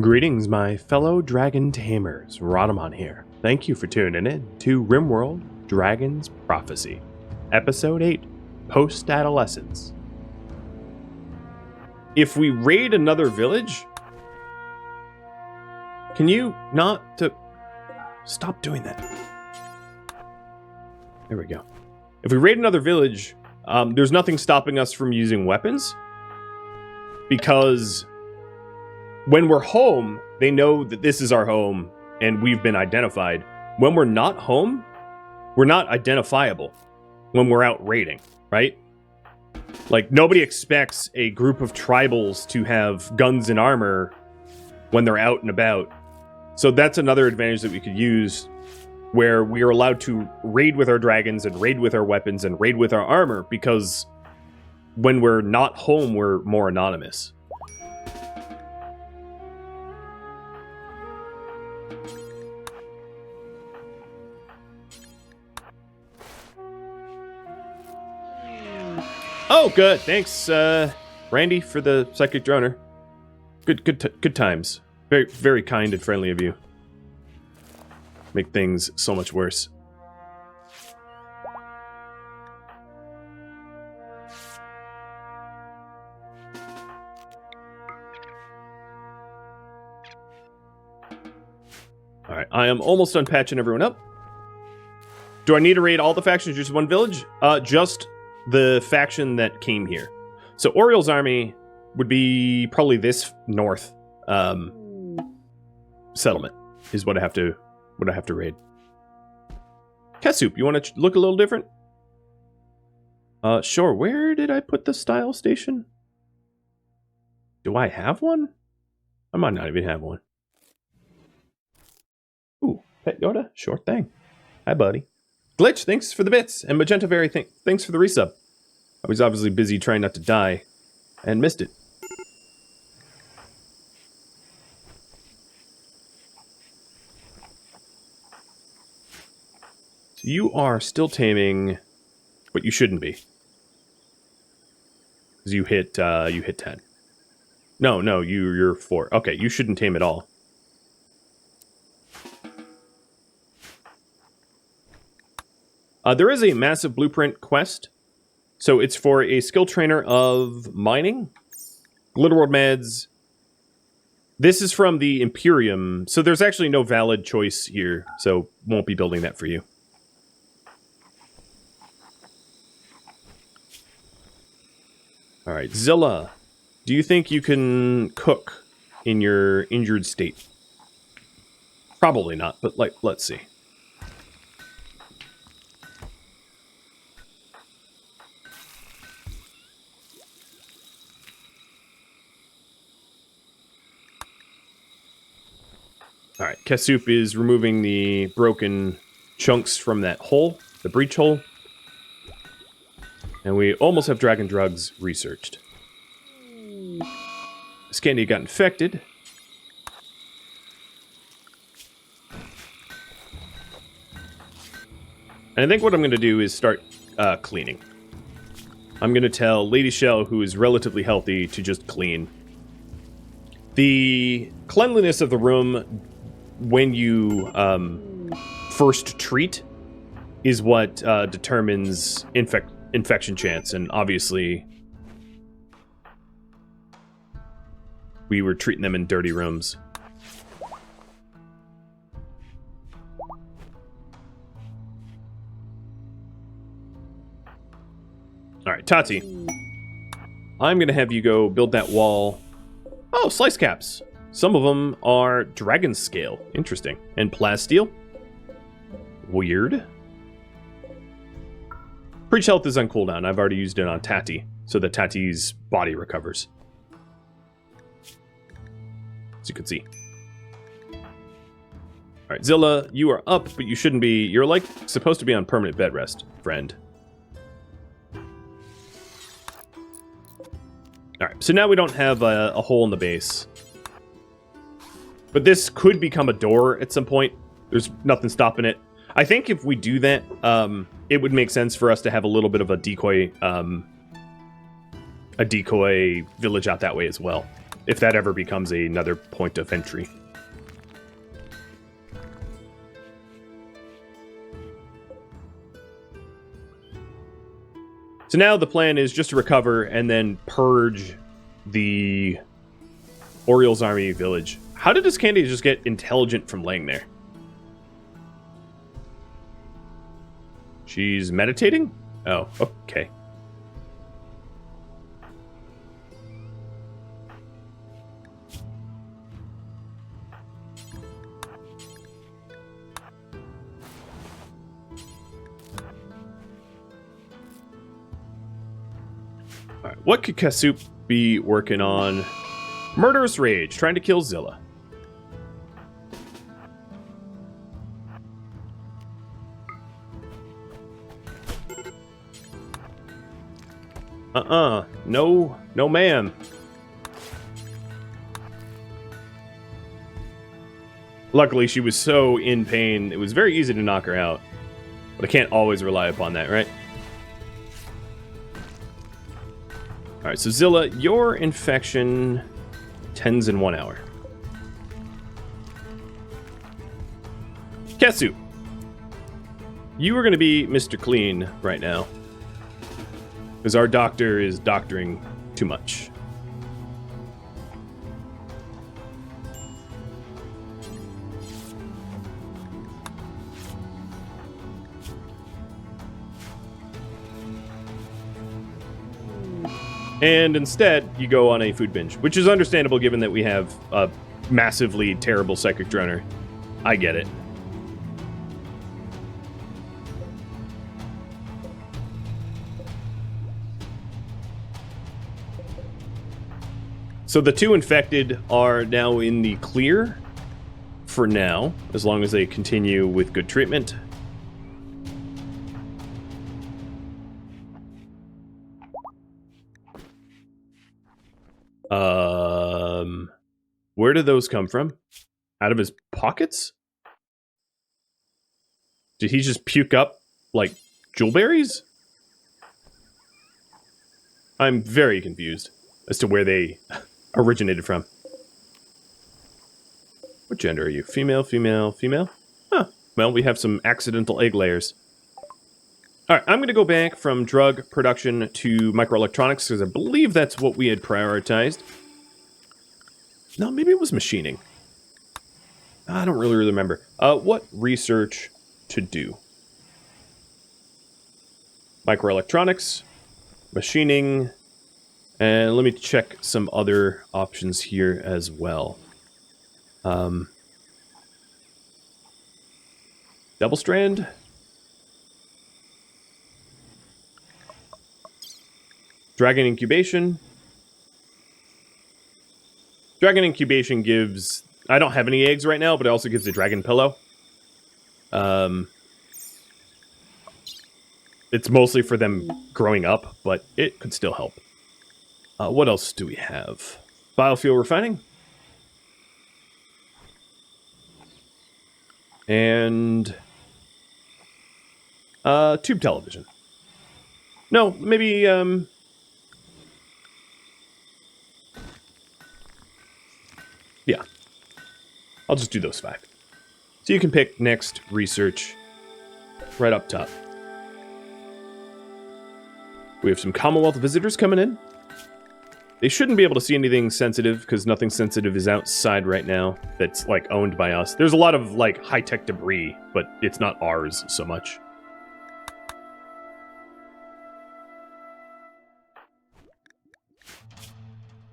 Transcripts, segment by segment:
Greetings, my fellow dragon tamers. Rhadamant here. Thank you for tuning in to RimWorld Dragon's Prophecy, Episode 8, Postadolescence. If we raid another village... Can you not to... Stop doing that. There we go. If we raid another village, there's nothing stopping us from using weapons. Because... when we're home, they know that this is our home and we've been identified. When we're not home, we're not identifiable when we're out raiding, right? Like, nobody expects a group of tribals to have guns and armor when they're out and about. So that's another advantage that we could use, where we are allowed to raid with our dragons and raid with our weapons and raid with our armor, because when we're not home, we're more anonymous. Oh, good. Thanks, Randy, for the psychic droner. Good times. Very, very kind and friendly of you. Make things so much worse. All right, I am almost done patching everyone up. Do I need to raid all the factions, just one village? Just the faction that came here. So Oriel's army would be probably this north settlement is what I have to raid. Kessup, you want to look a little different? Sure. Where did I put the style station? Do I have one? I might not even have one. Ooh, Pet Yoda, sure thing. Hi, buddy. Glitch, thanks for the bits. And Magenta Berry, thanks for the resub. I was obviously busy trying not to die and missed it. So you are still taming, but you shouldn't be. Because you hit 10. No, you're 4. Okay, you shouldn't tame at all. There is a massive blueprint quest. So it's for a skill trainer of mining, Glitterworld meds. This is from the Imperium. So there's actually no valid choice here. So won't be building that for you. All right, Zilla, do you think you can cook in your injured state? Probably not, but let's see. All right, Kessup is removing the broken chunks from that hole, the breach hole. And we almost have dragon drugs researched. Scandia got infected. And I think what I'm going to do is start cleaning. I'm going to tell Lady Shell, who is relatively healthy, to just clean. The cleanliness of the room when you first treat is what determines infection chance, and obviously we were treating them in dirty rooms. Alright, Tati. I'm gonna have you go build that wall. Oh, slice caps. Some of them are dragon scale. Interesting. And plasteel. Weird. Preach health is on cooldown. I've already used it on Tati, so that Tati's body recovers. As you can see. Alright, Zilla, you are up, but you shouldn't be. You're like supposed to be on permanent bed rest, friend. Alright, so now we don't have a hole in the base. But this could become a door at some point. There's nothing stopping it. I think if we do that, it would make sense for us to have a little bit of a decoy village out that way as well. if that ever becomes another point of entry. So now the plan is just to recover and then purge the Oriel's Army village. How did this candy just get intelligent from laying there? She's meditating? Oh, okay. All right, what could Kassup be working on? Murderous Rage, trying to kill Zilla. No ma'am. Luckily, she was so in pain, it was very easy to knock her out. But I can't always rely upon that, right? Alright, so Zilla, your infection tends in 1 hour. Kassup, you are going to be Mr. Clean right now. Because our doctor is doctoring too much. And instead, you go on a food binge, which is understandable given that we have a massively terrible psychic droner. I get it. So the two infected are now in the clear for now, as long as they continue with good treatment. Where did those come from? Out of his pockets? Did he just puke up, like, jewelberries? I'm very confused as to where they originated from. What gender are you? Female, female, female? Huh. Well, we have some accidental egg layers. Alright, I'm going to go back from drug production to microelectronics, because I believe that's what we had prioritized. No, maybe it was machining. I don't really remember. What research to do? Microelectronics, machining, and let me check some other options here as well. Double strand? Dragon incubation. Dragon incubation gives... I don't have any eggs right now, but it also gives a dragon pillow. It's mostly for them growing up, but it could still help. What else do we have? Biofuel refining. And... tube television. No, maybe, yeah. I'll just do those 5. So you can pick next research right up top. We have some Commonwealth visitors coming in. They shouldn't be able to see anything sensitive, because nothing sensitive is outside right now that's, like, owned by us. There's a lot of, like, high-tech debris, but it's not ours so much.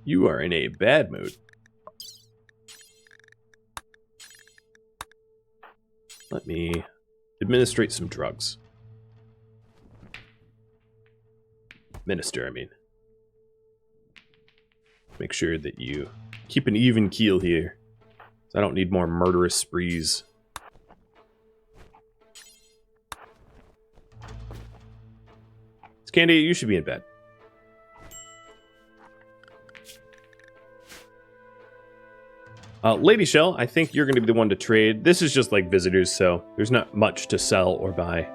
You are in a bad mood. Let me administrate some drugs. Minister, I mean. Make sure that you keep an even keel here. I don't need more murderous sprees. Candy, you should be in bed. Lady Shell, I think you're going to be the one to trade. This is just like visitors, so there's not much to sell or buy.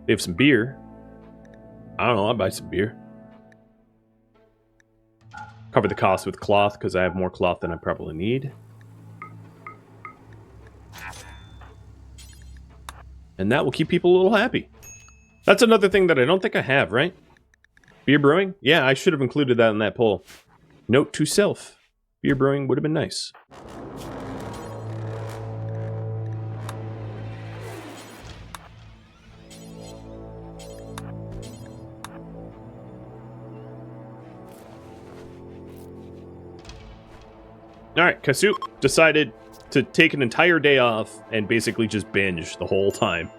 We have some beer. I don't know, I'll buy some beer. Cover the cost with cloth, because I have more cloth than I probably need. And that will keep people a little happy. That's another thing that I don't think I have, right? Beer brewing? Yeah, I should have included that in that poll. Note to self. Beer brewing would have been nice. Alright, Kasuk decided to take an entire day off and basically just binge the whole time.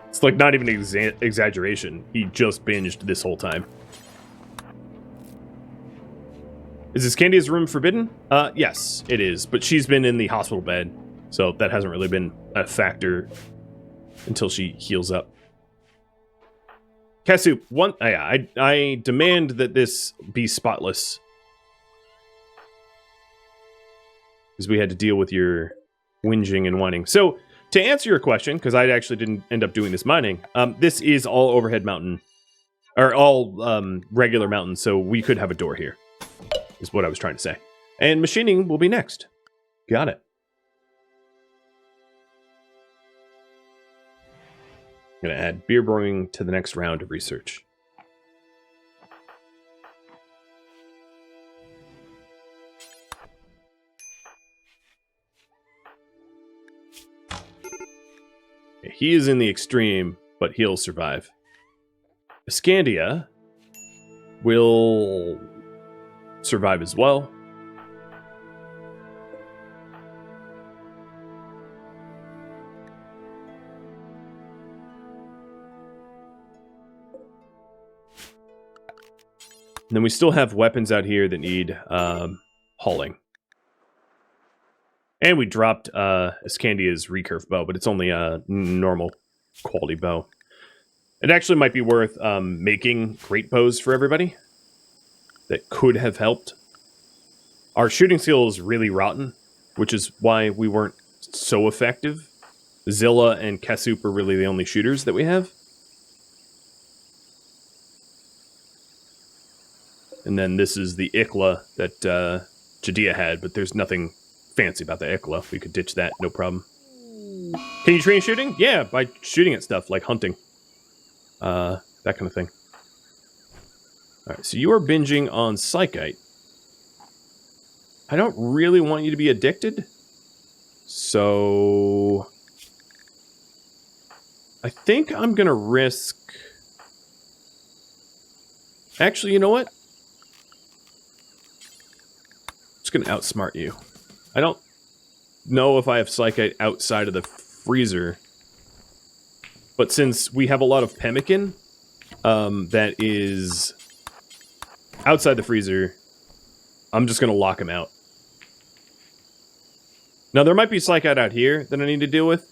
It's like not even an exaggeration. He just binged this whole time. Is Iscandia's room forbidden? Yes, it is. But she's been in the hospital bed, so that hasn't really been a factor until she heals up. Kasuk, I demand that this be spotless. Because we had to deal with your whinging and whining. So, to answer your question, because I actually didn't end up doing this mining, this is all overhead mountain, or all regular mountain, so we could have a door here, is what I was trying to say. And machining will be next. Got it. I'm going to add beer brewing to the next round of research. He is in the extreme, but he'll survive. Iscandia will survive as well. And then we still have weapons out here that need hauling. And we dropped Iscandia's recurve bow, but it's only a normal quality bow. It actually might be worth making great bows for everybody. That could have helped. Our shooting skill is really rotten, which is why we weren't so effective. Zilla and Kasuk are really the only shooters that we have. And then this is the Ikla that Jadea had, but there's nothing fancy about the Ikla. We could ditch that, no problem. Can you train shooting? Yeah, by shooting at stuff, like hunting. That kind of thing. Alright, so you are binging on Psychite. I don't really want you to be addicted. So I think I'm going to risk... Actually, you know what? I'm just going to outsmart you. I don't know if I have Psychite outside of the freezer. But since we have a lot of pemmican that is outside the freezer, I'm just going to lock him out. Now, there might be Psychite out here that I need to deal with.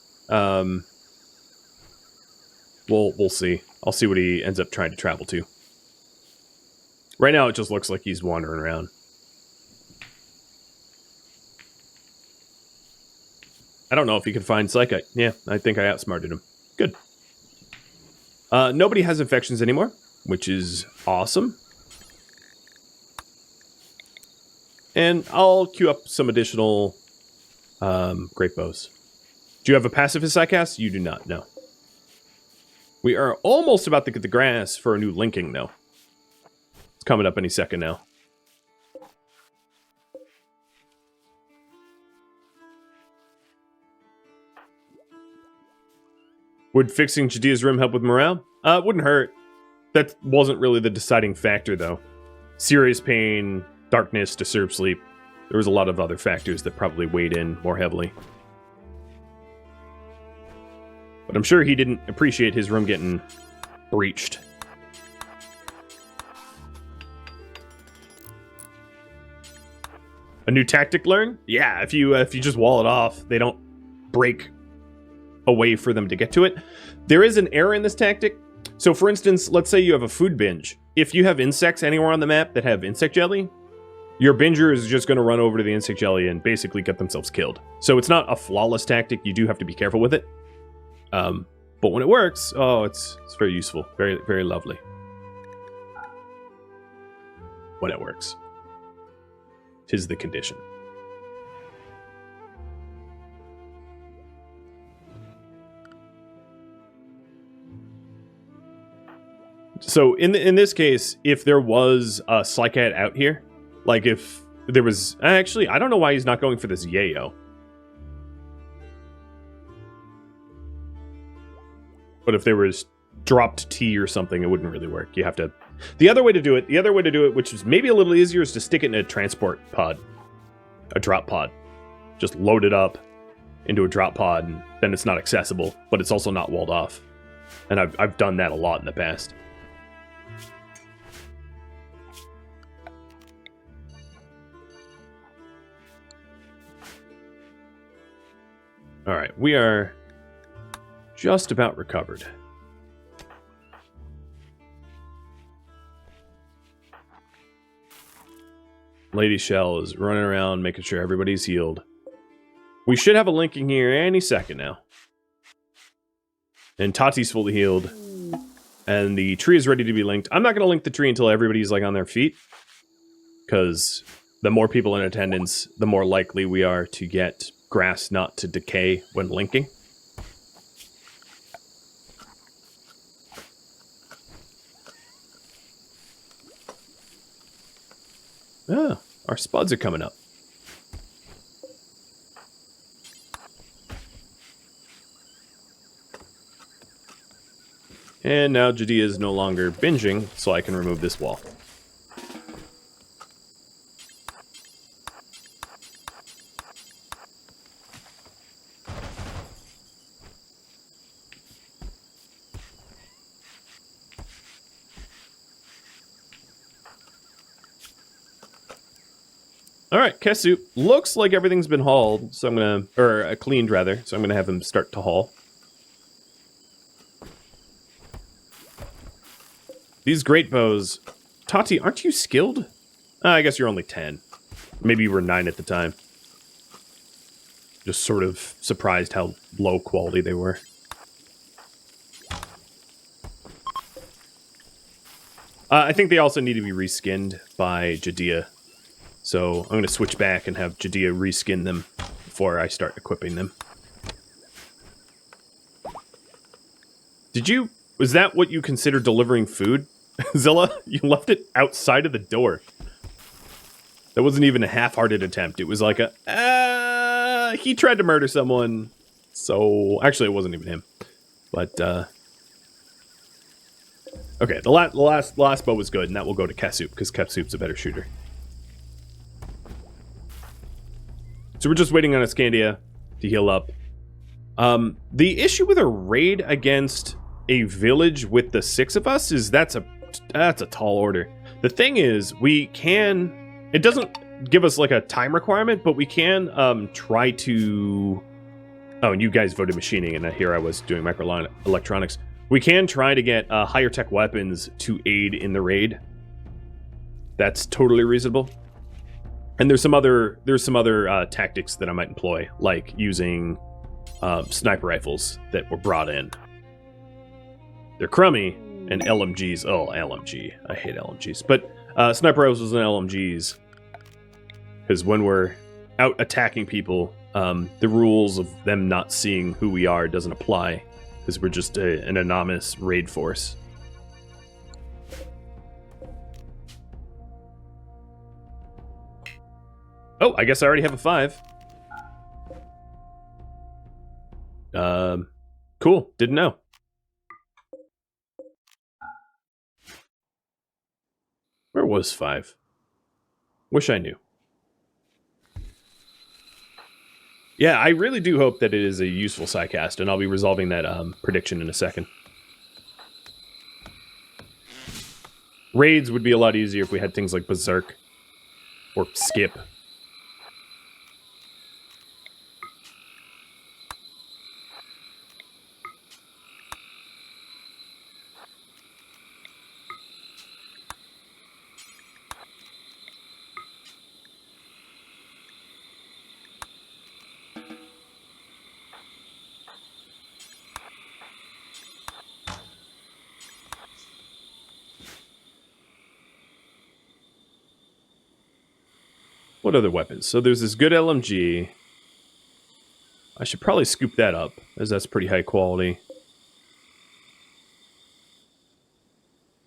We'll see. I'll see what he ends up trying to travel to. Right now, it just looks like he's wandering around. I don't know if he can find Psychite. Yeah, I think I outsmarted him. Good. Nobody has infections anymore, which is awesome. And I'll queue up some additional great bows. Do you have a pacifist I cast? You do not, no. We are almost about to get the grass for a new linking, though. It's coming up any second now. Would fixing Jadea's room help with morale? Wouldn't hurt. That wasn't really the deciding factor, though. Serious pain, darkness, disturbed sleep. There was a lot of other factors that probably weighed in more heavily. But I'm sure he didn't appreciate his room getting breached. A new tactic learn? Yeah, if you just wall it off, they don't break a way for them to get to it. There is an error in this tactic. So for instance, let's say you have a food binge. If you have insects anywhere on the map that have insect jelly, your binger is just going to run over to the insect jelly and basically get themselves killed. So it's not a flawless tactic. You do have to be careful with it. But when it works, oh, it's very useful. Very, very lovely. when it works. 'Tis the condition. So in this case, if there was a Slycat out here, like if there was... Actually, I don't know why he's not going for this yayo. But if there was dropped tea or something, it wouldn't really work. You have to... The other way to do it, which is maybe a little easier, is to stick it in a transport pod. A drop pod. Just load it up into a drop pod, and then it's not accessible, but it's also not walled off. And I've done that a lot in the past. Alright, we are just about recovered. Lady Shell is running around making sure everybody's healed. We should have a linking here any second now. And Tati's fully healed. And the tree is ready to be linked. I'm not going to link the tree until everybody's like on their feet. Because the more people in attendance, the more likely we are to get grass not to decay when linking. Ah, our spuds are coming up. And now Jadea is no longer binging, so I can remove this wall. Alright, Kesu. Looks like everything's been hauled, so I'm gonna... Or, cleaned, rather. So I'm gonna have him start to haul. These great bows... Tati, aren't you skilled? I guess you're only 10. Maybe you were 9 at the time. Just sort of surprised how low quality they were. I think they also need to be reskinned by Jadea. So I'm going to switch back and have Jadea reskin them before I start equipping them. Was that what you consider delivering food? Zilla, you left it outside of the door. That wasn't even a half-hearted attempt. It was like he tried to murder someone. So, actually it wasn't even him. But, okay, the last bow was good, and that will go to Kesup, because Kesup's a better shooter. So we're just waiting on Ascandia to heal up. The issue with a raid against a village with the 6 of us is that's a tall order. The thing is, we can... It doesn't give us like a time requirement, but we can try to... Oh, and you guys voted machining, and here I was doing microelectronics. We can try to get higher tech weapons to aid in the raid. That's totally reasonable. And there's some other tactics that I might employ, like using sniper rifles that were brought in. They're crummy, and LMGs. Oh, LMG. I hate LMGs. But sniper rifles and LMGs, because when we're out attacking people, the rules of them not seeing who we are doesn't apply, because we're just an anonymous raid force. Oh, I guess I already have a 5. Cool. Didn't know. Where was 5? Wish I knew. Yeah, I really do hope that it is a useful sidecast, and I'll be resolving that prediction in a second. Raids would be a lot easier if we had things like Berserk or Skip. What other weapons? So there's this good LMG. I should probably scoop that up, as that's pretty high quality.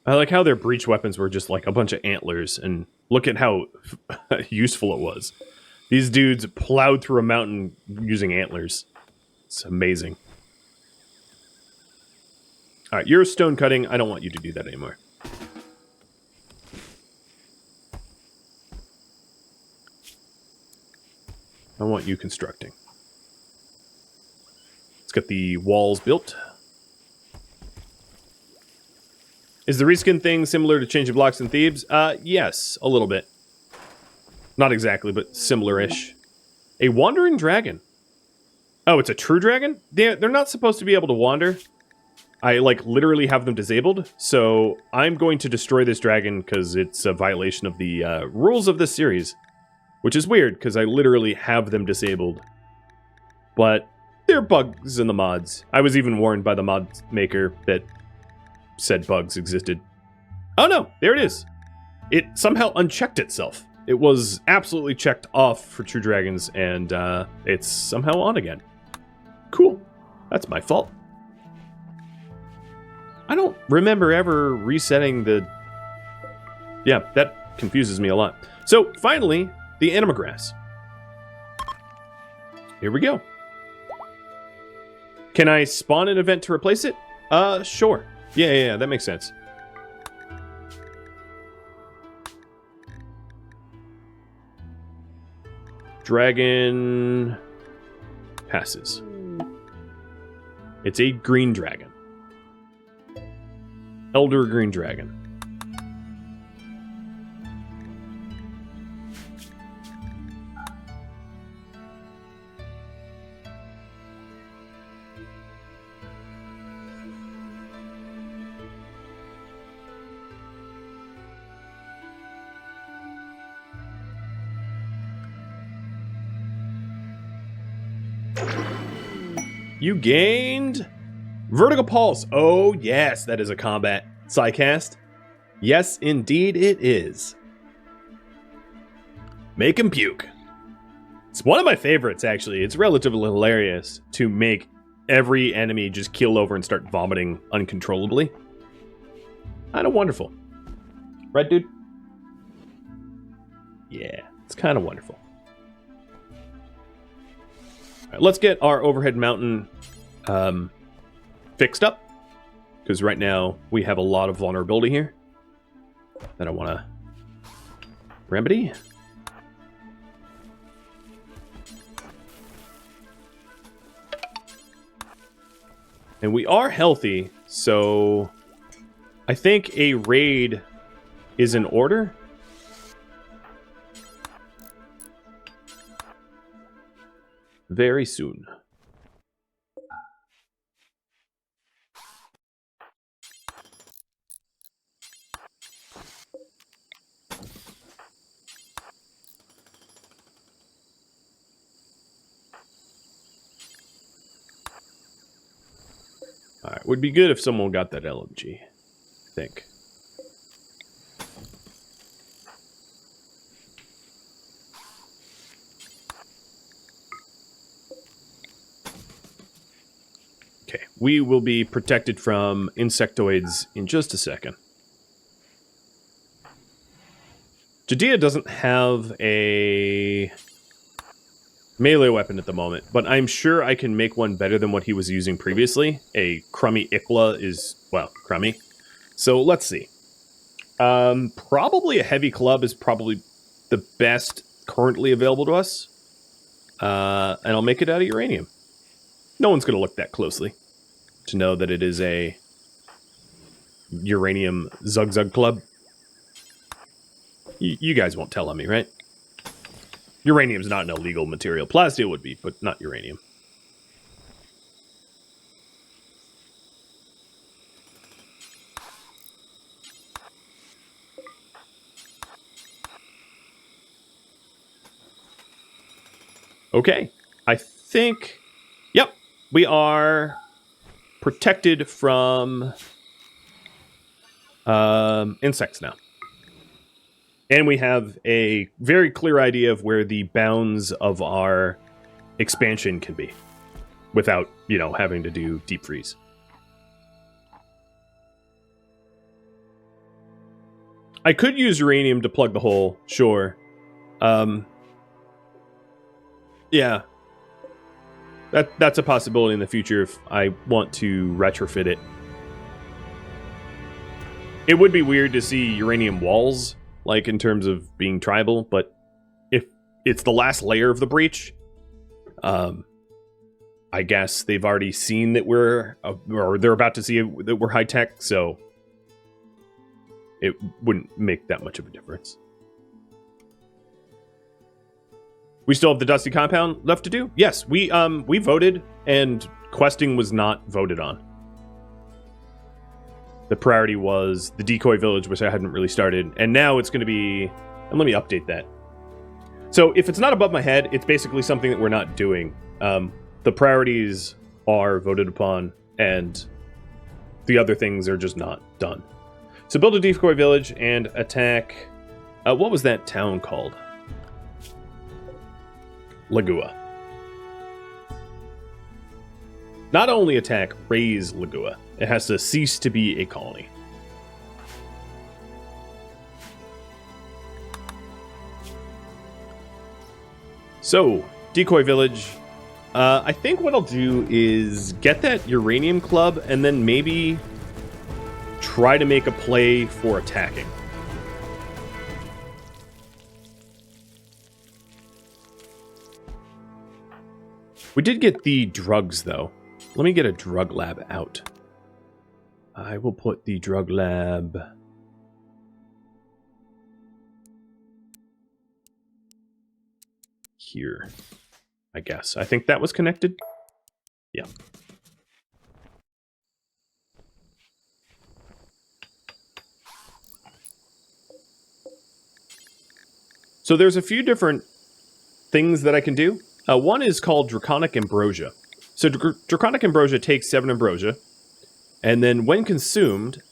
I like how their breach weapons were just like a bunch of antlers, and look at how useful it was. These dudes plowed through a mountain using antlers. It's amazing. Alright, you're stone cutting. I don't want you to do that anymore. I want you constructing. Let's get the walls built. Is the reskin thing similar to changing blocks in Thebes? Yes, a little bit. Not exactly, but similar-ish. A wandering dragon. Oh, it's a true dragon? They're not supposed to be able to wander. I, like, literally have them disabled, so I'm going to destroy this dragon because it's a violation of the rules of this series. Which is weird, because I literally have them disabled. But there are bugs in the mods. I was even warned by the mod maker that said bugs existed. Oh no, there it is. It somehow unchecked itself. It was absolutely checked off for true dragons, and it's somehow on again. Cool. That's my fault. I don't remember ever resetting the... Yeah, that confuses me a lot. So, finally, the anima grass. Here we go. Can I spawn an event to replace it? Sure. Yeah, that makes sense. Dragon passes. It's a green dragon. Elder green dragon. You gained Vertical Pulse. Oh, yes, that is a combat psycast. Yes, indeed it is. Make him puke. It's one of my favorites, actually. It's relatively hilarious to make every enemy just keel over and start vomiting uncontrollably. Kind of wonderful. Right, dude? Yeah, it's kind of wonderful. All right, let's get our overhead mountain fixed up, because right now we have a lot of vulnerability here that I want to remedy. And we are healthy, so I think a raid is in order. Very soon. Alright, would be good if someone got that LMG, I think. Okay, we will be protected from insectoids in just a second. Judea doesn't have a melee weapon at the moment, but I'm sure I can make one better than what he was using previously. A crummy Ikla is, well, crummy. So let's see. Probably a heavy club is probably the best currently available to us. And I'll make it out of uranium. No one's going to look that closely to know that it is a uranium Zug club. You guys won't tell on me, right? Uranium's not an illegal material. Plasteel would be, but not uranium. Okay. I think... Yep. We are protected from insects now. And we have a very clear idea of where the bounds of our expansion can be without, having to do deep freeze. I could use uranium to plug the hole, sure. Yeah. That's a possibility in the future if I want to retrofit it. It would be weird to see uranium walls, like in terms of being tribal, but if it's the last layer of the breach, I guess they've already seen that or they're about to see that we're high tech, so it wouldn't make that much of a difference. We still have the Dusty Compound left to do? Yes, we voted, and questing was not voted on. The priority was the Decoy Village, which I hadn't really started, and now it's going to be... And let me update that. So if it's not above my head, it's basically something that we're not doing. The priorities are voted upon, and the other things are just not done. So build a Decoy Village and attack... what was that town called? Lagua. Not only attack, raise Lagua. It has to cease to be a colony. So, Decoy Village. I think what I'll do is get that Uranium Club and then maybe try to make a play for attacking. We did get the drugs, though. Let me get a drug lab out. I will put the drug lab... here, I guess. I think that was connected. Yeah. So there's a few different things that I can do. One is called Draconic Ambrosia. So Draconic Ambrosia takes 7 Ambrosia, and then when consumed,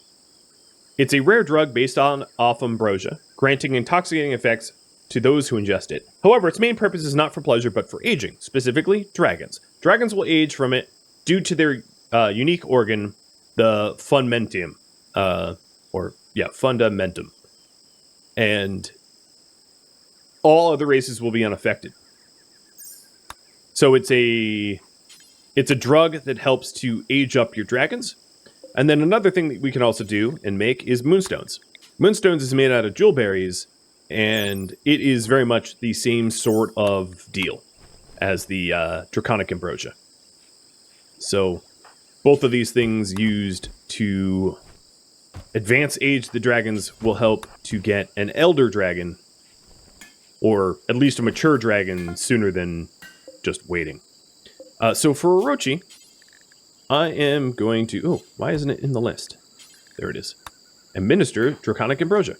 it's a rare drug based off Ambrosia, granting intoxicating effects to those who ingest it. However, its main purpose is not for pleasure, but for aging, specifically dragons. Dragons will age from it due to their unique organ, the fundamentum. Fundamentum. And all other races will be unaffected. So it's a drug that helps to age up your dragons. And then another thing that we can also do and make is moonstones. Moonstones is made out of jewel berries, and it is very much the same sort of deal as the Draconic Ambrosia. So both of these things used to advance age the dragons will help to get an elder dragon, or at least a mature dragon, sooner than just waiting. So for Orochi, I am going to... Oh, why isn't it in the list? There it is. Administer Draconic Ambrosia.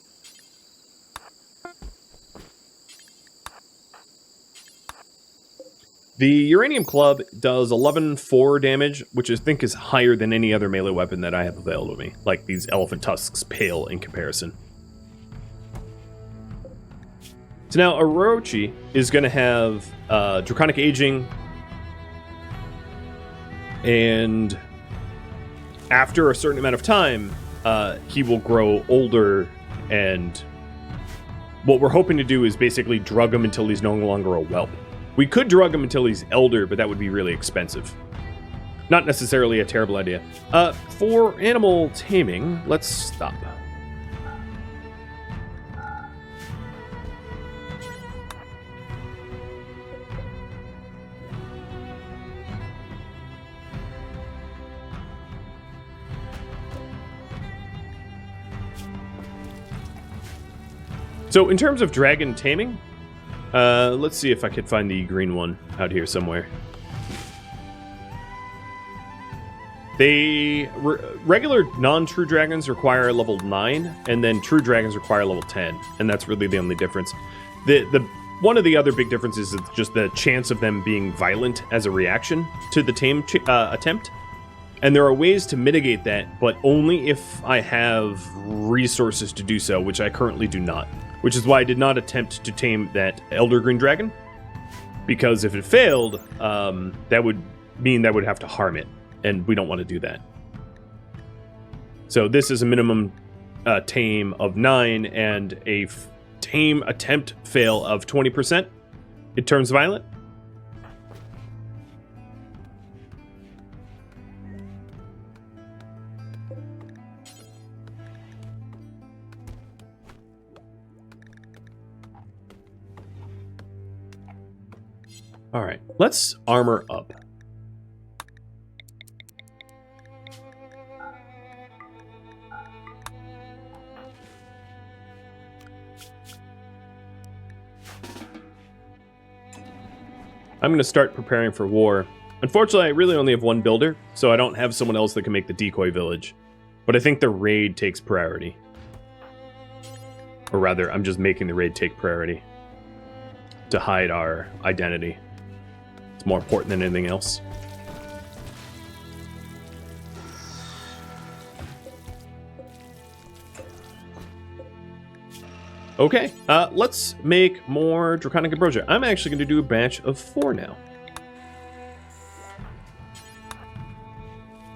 The Uranium Club does 11-4 damage, which I think is higher than any other melee weapon that I have available to me. Like, these elephant tusks pale in comparison. So now Orochi is going to have Draconic Aging, and after a certain amount of time, he will grow older, and what we're hoping to do is basically drug him until he's no longer a whelp. We could drug him until he's elder, but that would be really expensive. Not necessarily a terrible idea. For animal taming, let's stop. So in terms of dragon taming, let's see if I could find the green one out here somewhere. Regular non-true dragons require level 9, and then true dragons require level 10, and that's really the only difference. One of the other big differences is just the chance of them being violent as a reaction to the tame attempt. And there are ways to mitigate that, but only if I have resources to do so, which I currently do not. which is why I did not attempt to tame that Elder Green Dragon, because if it failed, that would mean that would have to harm it, and we don't want to do that. So this is a minimum tame of 9 and a tame attempt fail of 20%. It turns violent. All right, let's armor up. I'm going to start preparing for war. Unfortunately, I really only have one builder, so I don't have someone else that can make the decoy village. But I think the raid takes priority. Or rather, I'm just making the raid take priority to hide our identity. It's more important than anything else. Okay, let's make more Draconic Ambrosia. I'm actually going to do a batch of 4 now.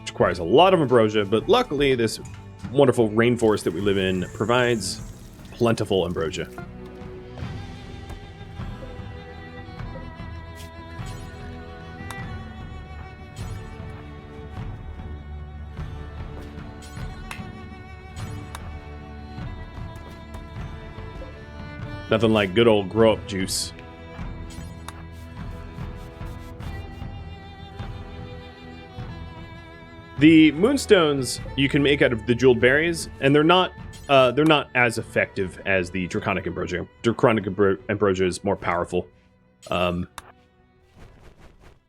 Which requires a lot of ambrosia, but luckily this wonderful rainforest that we live in provides plentiful ambrosia. Nothing like good old grow-up juice. The moonstones you can make out of the jeweled berries, and they're not as effective as the draconic ambrosia. Draconic ambrosia is more powerful,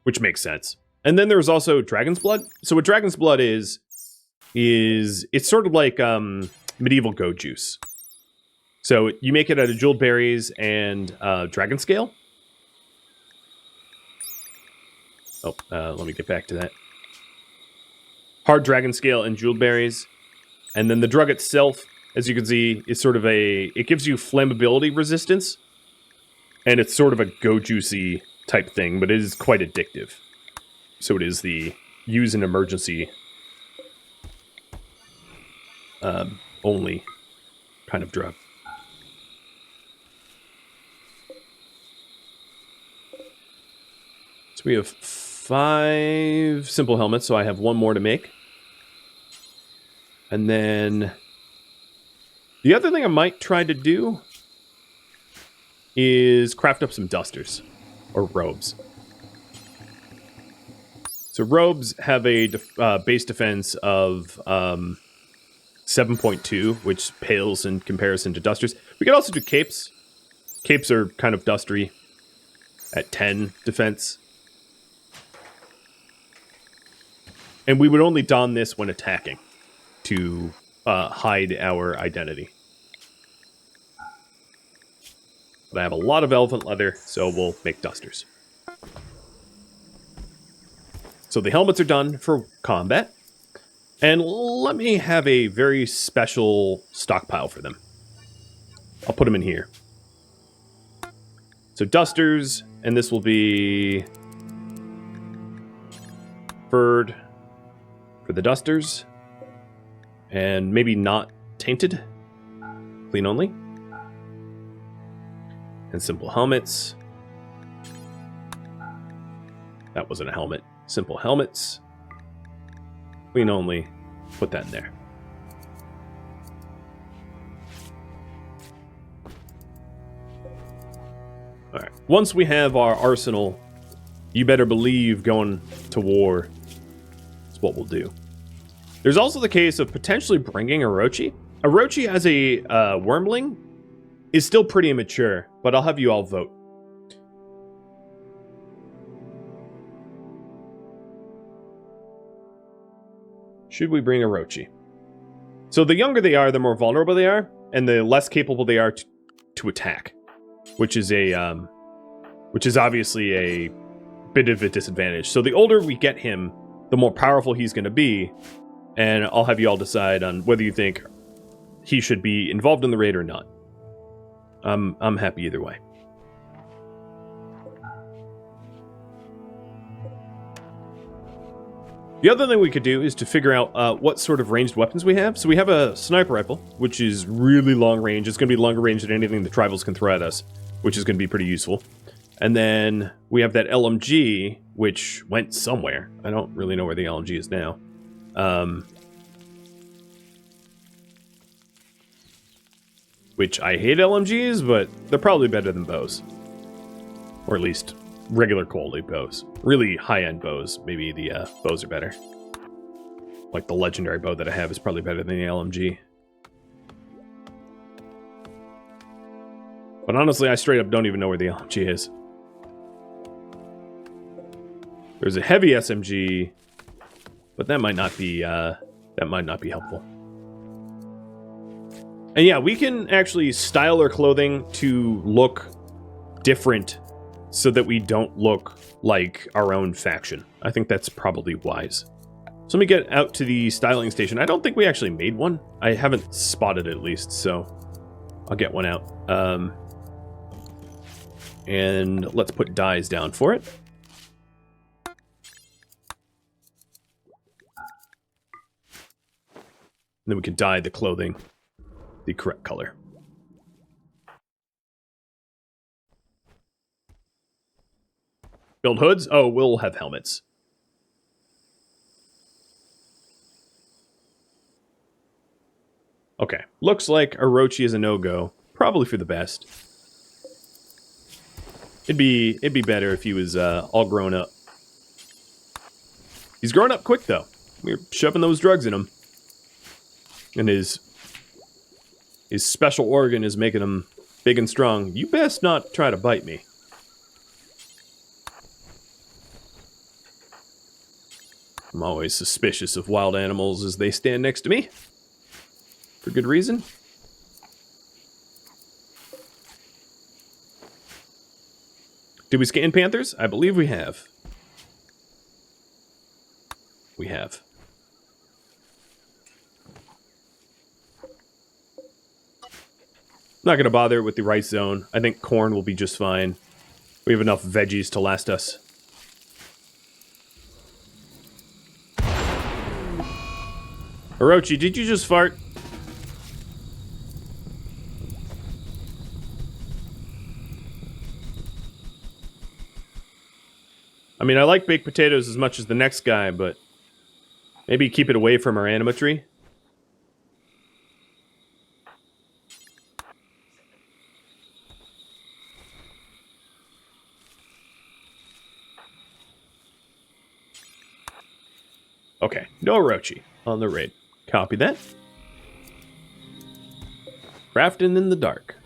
which makes sense. And then there's also dragon's blood. So what dragon's blood is it's sort of like medieval goat juice. So you make it out of jeweled berries and dragon scale. Oh, let me get back to that. Hard dragon scale and jeweled berries. And then the drug itself, as you can see, is sort of it gives you flammability resistance. And it's sort of a go juicy type thing, but it is quite addictive. So it is the use in emergency only kind of drug. So we have 5 simple helmets, so I have 1 more to make. And then the other thing I might try to do is craft up some dusters or robes. So robes have a base defense of 7.2, which pales in comparison to dusters. We could also do capes. Capes are kind of dustery at 10 defense. And we would only don this when attacking to hide our identity. But I have a lot of elephant leather, so we'll make dusters. So the helmets are done for combat. And let me have a very special stockpile for them. I'll put them in here. So dusters, and this will be furred for the dusters, and maybe not tainted, clean only, and simple helmets. That wasn't a helmet. Simple helmets, clean only. Put that in there. All right. Once we have our arsenal, you better believe going to war. What we'll do. There's also the case of potentially bringing Orochi. Orochi as a wormling is still pretty immature, but I'll have you all vote. Should we bring Orochi? So the younger they are, the more vulnerable they are, and the less capable they are to attack, which is obviously a bit of a disadvantage. So the older we get him, the more powerful he's going to be, and I'll have you all decide on whether you think he should be involved in the raid or not. I'm happy either way. The other thing we could do is to figure out what sort of ranged weapons we have. So we have a sniper rifle, which is really long range. It's going to be longer range than anything the tribals can throw at us, which is going to be pretty useful. And then we have that LMG, which went somewhere. I don't really know where the LMG is now. Which I hate LMGs, but they're probably better than bows. Or at least regular quality bows. Really high-end bows. Maybe the bows are better. Like the legendary bow that I have is probably better than the LMG. But honestly, I straight up don't even know where the LMG is. There's a heavy SMG, but that might not be helpful. And yeah, we can actually style our clothing to look different so that we don't look like our own faction. I think that's probably wise. So let me get out to the styling station. I don't think we actually made one. I haven't spotted it at least, so I'll get one out. And let's put dyes down for it. And then we can dye the clothing the correct color. Build hoods? Oh, we'll have helmets. Okay, looks like Orochi is a no-go. Probably for the best. It'd be better if he was all grown up. He's growing up quick though. We're shoving those drugs in him. And his special organ is making him big and strong. You best not try to bite me. I'm always suspicious of wild animals as they stand next to me. For good reason. Did we scan panthers? I believe we have. We have. Not going to bother with the rice zone. I think corn will be just fine. We have enough veggies to last us. Orochi, did you just fart? I mean, I like baked potatoes as much as the next guy, but maybe keep it away from our animatry. Okay, no Orochi on the raid. Copy that. Crafting in the dark.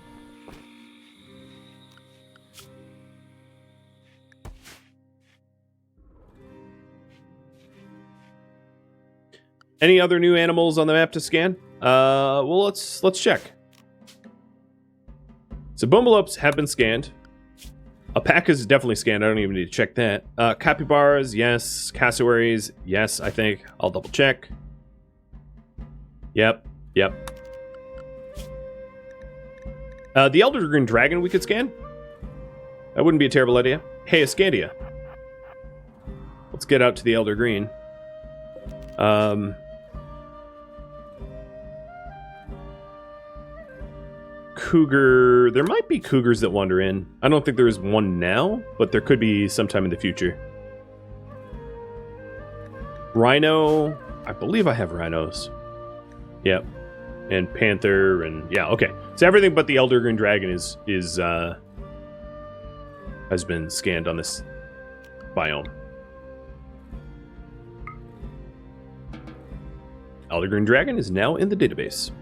Any other new animals on the map to scan? Well, let's check. So boomalopes have been scanned. Alpacas is definitely scanned. I don't even need to check that. Capybaras, yes. Cassowaries, yes, I think. I'll double check. Yep. The Elder Green Dragon we could scan. That wouldn't be a terrible idea. Hey, Ascandia. Let's get out to the Elder Green. Cougar. There might be cougars that wander in. I don't think there is one now, but there could be sometime in the future. Rhino. I believe I have rhinos. Yep. And panther and yeah, okay. So everything but the Elder Green Dragon has been scanned on this biome. Elder Green Dragon is now in the database.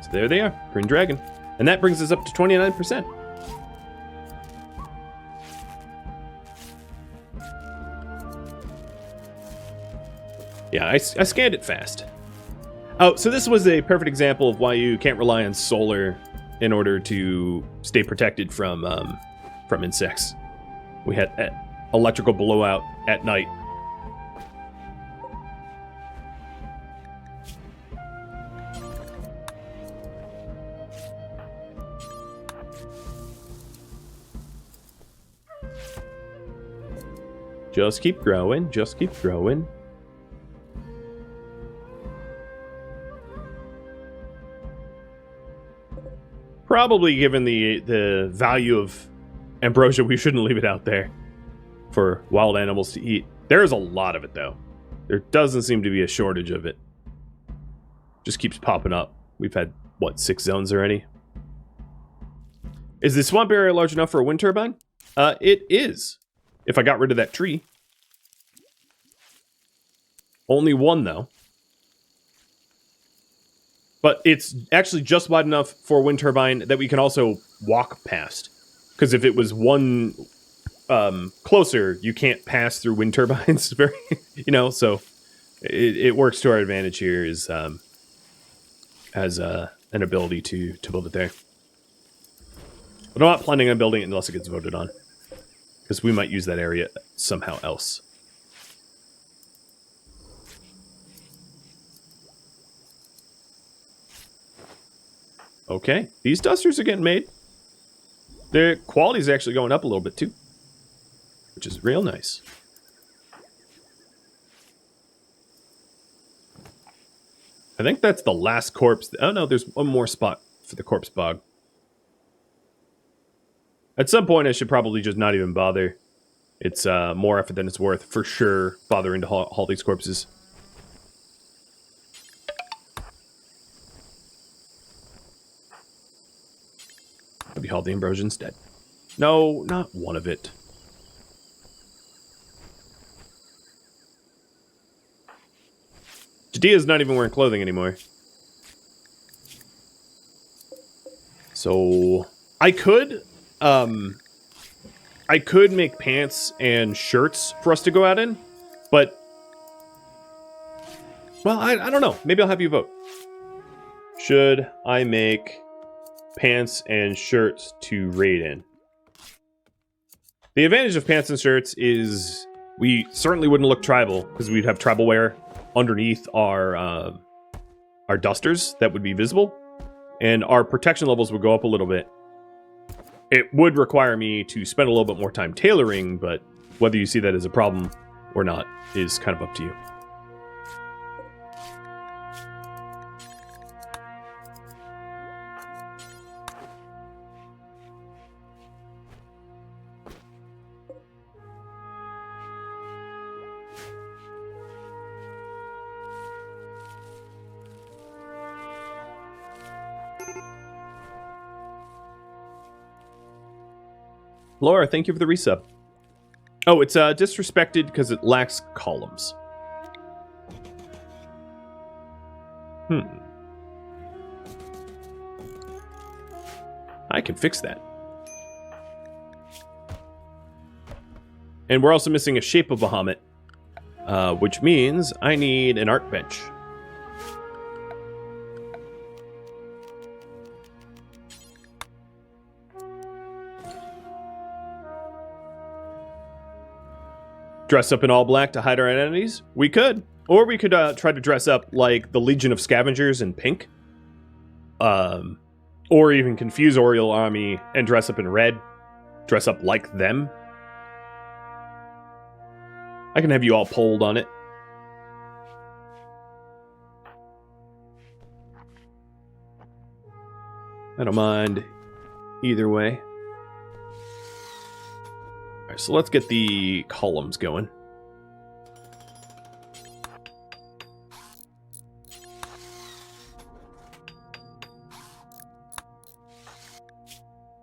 So there they are, Green Dragon. And that brings us up to 29%. Yeah, I scanned it fast. Oh, so this was a perfect example of why you can't rely on solar in order to stay protected from insects. We had electrical blowout at night. Just keep growing. Just keep growing. Probably, given the value of ambrosia, we shouldn't leave it out there for wild animals to eat. There's a lot of it, though. There doesn't seem to be a shortage of it. Just keeps popping up. We've had, what, 6 zones already? Is the swamp area large enough for a wind turbine? It is. If I got rid of that tree. Only one, though. But it's actually just wide enough for a wind turbine that we can also walk past. Because if it was one closer, you can't pass through wind turbines. Very, you know, so it works to our advantage here is as an ability to build it there. But I'm not planning on building it unless it gets voted on. Because we might use that area somehow else. Okay, these dusters are getting made. Their quality is actually going up a little bit too, which is real nice. I think that's the last corpse. Oh no, there's one more spot for the corpse bog. At some point, I should probably just not even bother. It's more effort than it's worth, for sure, bothering to haul these corpses. Maybe haul the ambrosia instead. No, not one of it. Jadea's not even wearing clothing anymore. So I could make pants and shirts for us to go out in, but well, I don't know. Maybe I'll have you vote. Should I make pants and shirts to raid in? The advantage of pants and shirts is we certainly wouldn't look tribal because we'd have tribal wear underneath our dusters that would be visible, and our protection levels would go up a little bit. It would require me to spend a little bit more time tailoring, but whether you see that as a problem or not is kind of up to you. Laura, thank you for the resub. Oh, it's disrespected because it lacks columns. I can fix that. And we're also missing a shape of Bahamut, which means I need an art bench. Dress up in all black to hide our identities? We could. Or we could try to dress up like the Legion of Scavengers in pink. Or even confuse Oriole Army and dress up in red. Dress up like them. I can have you all polled on it. I don't mind either way. Alright, so let's get the columns going.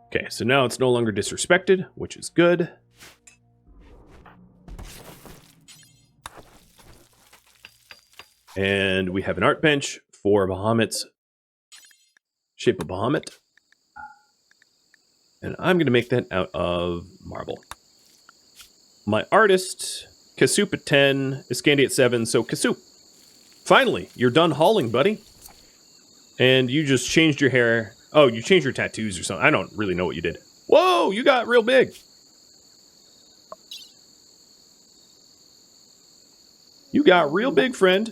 Okay, so now it's no longer disrespected, which is good. And we have an art bench for Bahamut's shape of Bahamut. And I'm going to make that out of marble. My artist, Kasup at 10, Iskandi at 7, so Kasup, finally, you're done hauling, buddy. And you just changed your hair. Oh, you changed your tattoos or something. I don't really know what you did. Whoa, you got real big. You got real big, friend.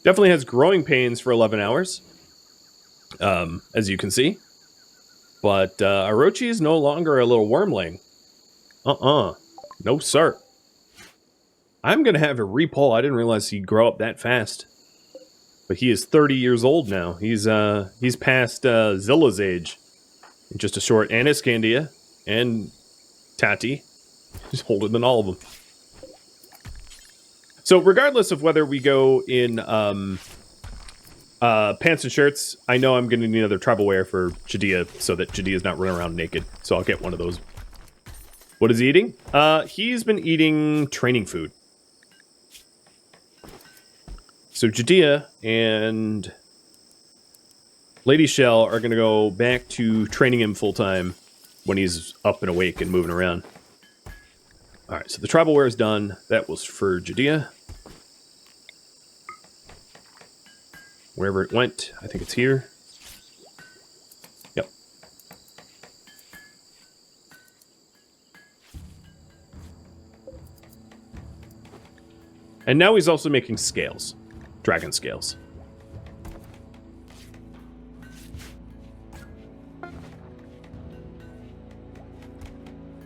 Definitely has growing pains for 11 hours. as you can see. But Orochi is no longer a little wormling. No, sir. I'm going to have a repoll. I didn't realize he'd grow up that fast. But he is 30 years old now. He's past Zilla's age. In just a short. And Iscandia. And Tati. He's older than all of them. So regardless of whether we go in pants and shirts, I know I'm going to need another tribal wear for Jadea so that Jadea's not running around naked. So I'll get one of those. What is he eating? He's been eating training food. So Jadea and Lady Shell are going to go back to training him full-time when he's up and awake and moving around. Alright, so the tribal wear is done. That was for Jadea. Wherever it went, I think it's here. Yep. And now he's also making scales. Dragon scales.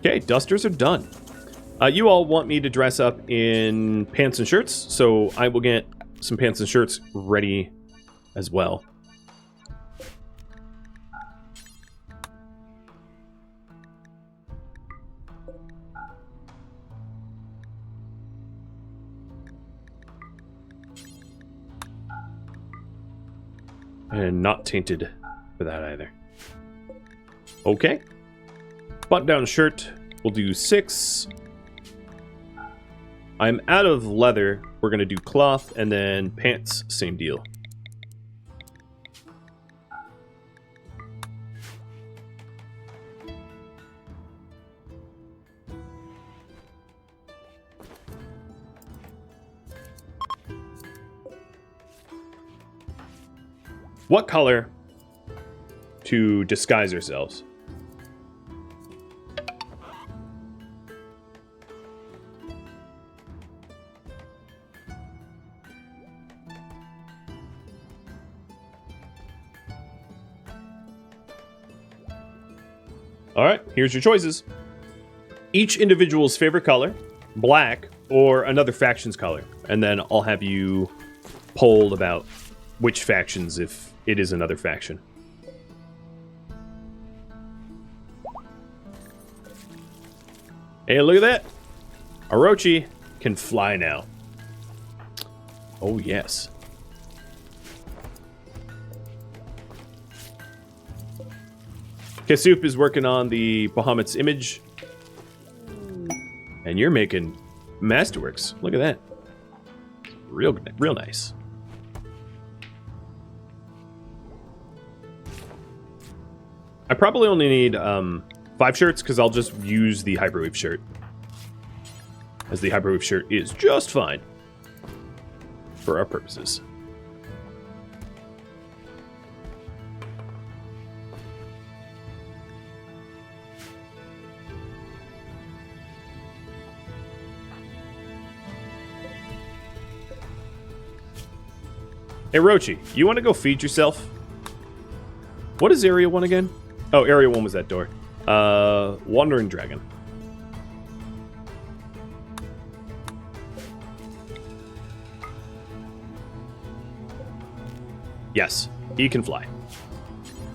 Okay, dusters are done. You all want me to dress up in pants and shirts, so I will get some pants and shirts ready as well. And not tainted for that either. Okay. Button-down shirt, we'll do 6. I'm out of leather. We're going to do cloth, and then pants, same deal. What color to disguise ourselves? All right, here's your choices. Each individual's favorite color, black, or another faction's color. And then I'll have you polled about which factions if it is another faction. Hey, look at that. Orochi can fly now. Oh, yes. Kasoup is working on the Bahamut's image. And you're making masterworks. Look at that. Real nice. I probably only need 5 shirts because I'll just use the Hyperwave shirt. As the Hyperwave shirt is just fine for our purposes. Hey, Rochi, you want to go feed yourself? What is Area 1 again? Oh, Area 1 was that door. Wandering Dragon. Yes, he can fly.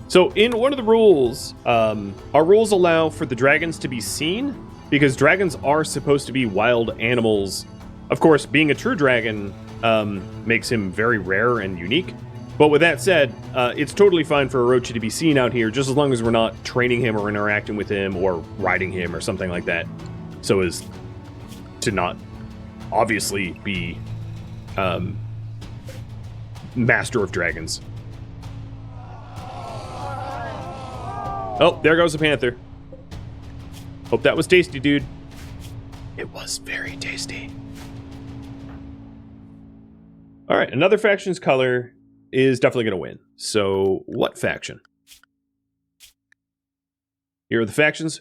So in one of the rules, our rules allow for the dragons to be seen, because dragons are supposed to be wild animals. Of course, being a true dragon makes him very rare and unique. But with that said, it's totally fine for Orochi to be seen out here, just as long as we're not training him or interacting with him or riding him or something like that, so as to not obviously be master of dragons. Oh, there goes the panther. Hope that was tasty, dude. It was very tasty. All right, another faction's color is definitely going to win. So, what faction? Here are the factions.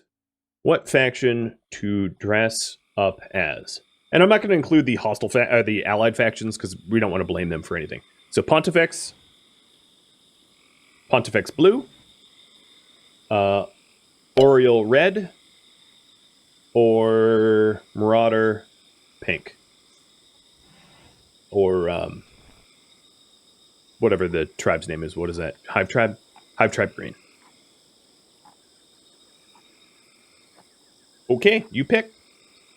What faction to dress up as? And I'm not going to include the hostile, the allied factions, because we don't want to blame them for anything. So, Pontifex. Pontifex blue, Oriole red, or Marauder pink, or whatever the tribe's name is. What is that? Hive tribe? Hive tribe green. Okay, you pick.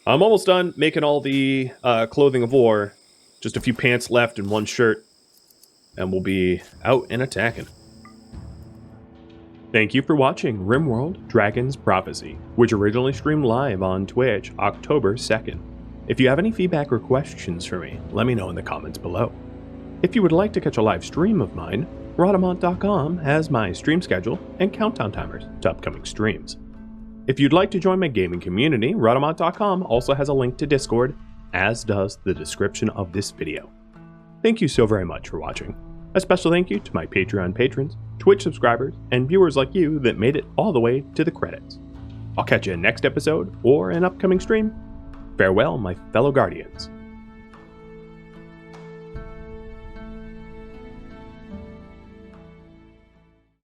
I'm almost done making all the clothing of war. Just a few pants left and one shirt. And we'll be out and attacking. Thank you for watching RimWorld Dragon's Prophecy, which originally streamed live on Twitch October 2nd. If you have any feedback or questions for me, let me know in the comments below. If you would like to catch a live stream of mine, Rhadamant.com has my stream schedule and countdown timers to upcoming streams. If you'd like to join my gaming community, Rhadamant.com also has a link to Discord, as does the description of this video. Thank you so very much for watching. A special thank you to my Patreon patrons, Twitch subscribers, and viewers like you that made it all the way to the credits. I'll catch you in next episode or an upcoming stream. Farewell, my fellow guardians.